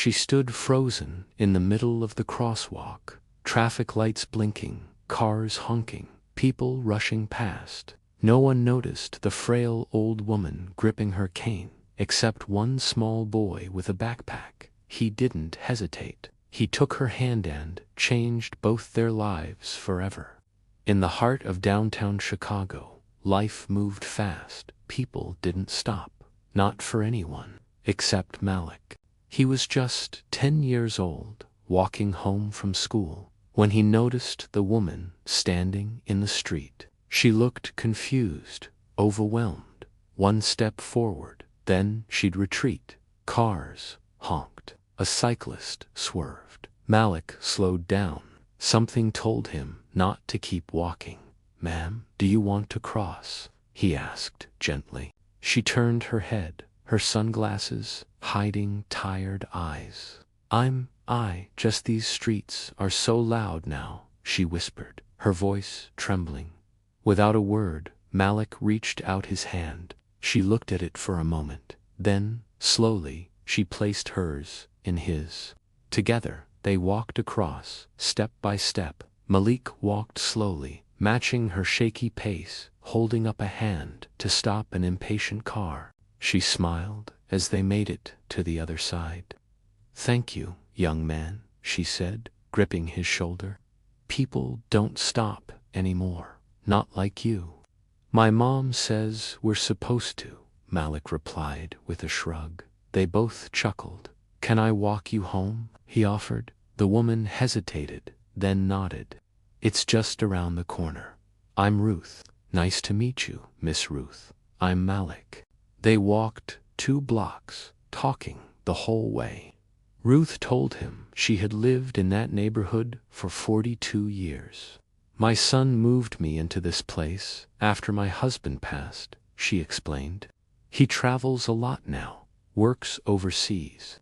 She stood frozen in the middle of the crosswalk, traffic lights blinking, cars honking, people rushing past. No one noticed the frail old woman gripping her cane, except one small boy with a backpack. He didn't hesitate. He took her hand and changed both their lives forever. In the heart of downtown Chicago, life moved fast. People didn't stop. Not for anyone, except Malik. He was just 10 years old, walking home from school, when he noticed the woman standing in the street. She looked confused, overwhelmed. One step forward, then she'd retreat. Cars honked. A cyclist swerved. Malik slowed down. Something told him not to keep walking. "Ma'am, do you want to cross?" he asked gently. She turned her head, her sunglasses hiding tired eyes. Just these streets are so loud now," she whispered, her voice trembling. Without a word, Malik reached out his hand. She looked at it for a moment. Then, slowly, she placed hers in his. Together, they walked across, step by step. Malik walked slowly, matching her shaky pace, holding up a hand to stop an impatient car. She smiled as they made it to the other side. "Thank you, young man," she said, gripping his shoulder. "People don't stop anymore. Not like you." "My mom says we're supposed to," Malik replied with a shrug. They both chuckled. "Can I walk you home?" he offered. The woman hesitated, then nodded. "It's just around the corner. I'm Ruth." "Nice to meet you, Miss Ruth. I'm Malik." They walked 2 blocks, talking the whole way. Ruth told him she had lived in that neighborhood for 42 years. "My son moved me into this place after my husband passed," she explained. "He travels a lot now, works overseas."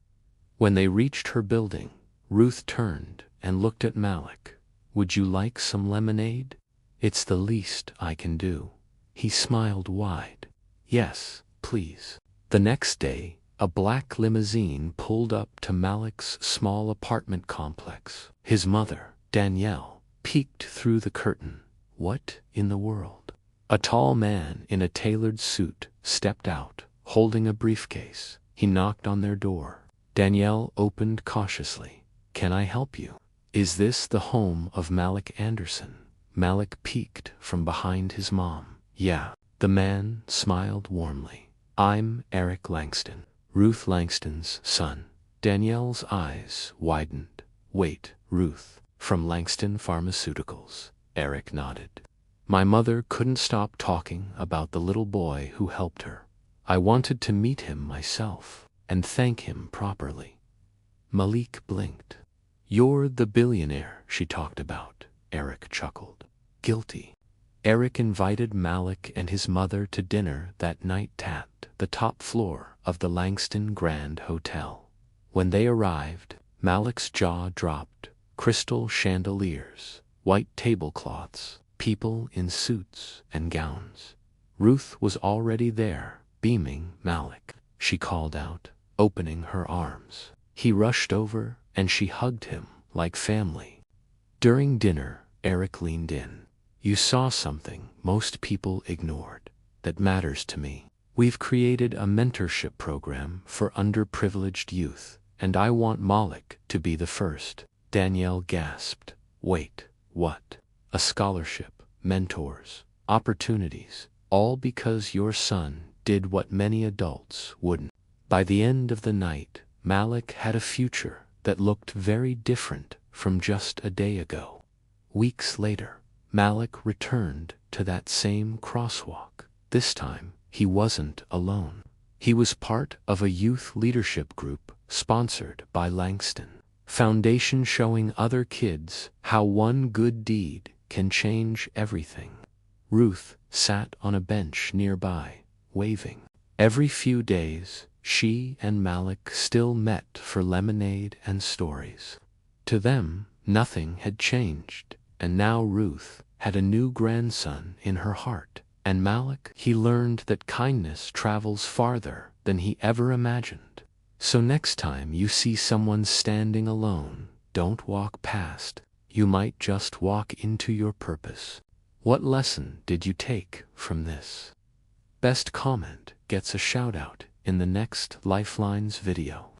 When they reached her building, Ruth turned and looked at Malik. "Would you like some lemonade?" "It's the least I can do." He smiled wide. "Yes, please." The next day, a black limousine pulled up to Malik's small apartment complex. His mother, Danielle, peeked through the curtain. "What in the world?" A tall man in a tailored suit stepped out, holding a briefcase. He knocked on their door. Danielle opened cautiously. "Can I help you?" "Is this the home of Malik Anderson?" Malik peeked from behind his mom. "Yeah." The man smiled warmly. "I'm Eric Langston, Ruth Langston's son." Danielle's eyes widened. "Wait, Ruth, from Langston Pharmaceuticals." Eric nodded. "My mother couldn't stop talking about the little boy who helped her. I wanted to meet him myself and thank him properly." Malik blinked. "You're the billionaire she talked about," Eric chuckled. "Guilty." Eric invited Malik and his mother to dinner that night at the top floor of the Langston Grand Hotel. When they arrived, Malik's jaw dropped. Crystal chandeliers, white tablecloths, people in suits and gowns. Ruth was already there, beaming. "Malik," she called out, opening her arms. He rushed over and she hugged him like family. During dinner, Eric leaned in. "You saw something most people ignored that matters to me. We've created a mentorship program for underprivileged youth, and I want Malik to be the first." Danielle gasped. "Wait, what?" "A scholarship, mentors, opportunities, all because your son did what many adults wouldn't." By the end of the night, Malik had a future that looked very different from just a day ago. Weeks later, Malik returned to that same crosswalk. This time, he wasn't alone. He was part of a youth leadership group sponsored by Langston Foundation, showing other kids how one good deed can change everything. Ruth sat on a bench nearby, waving. Every few days, she and Malik still met for lemonade and stories. To them, nothing had changed, and now Ruth had a new grandson in her heart. And Malik, he learned that kindness travels farther than he ever imagined. So next time you see someone standing alone, don't walk past. You might just walk into your purpose. What lesson did you take from this? Best comment gets a shout out in the next Lifelines video.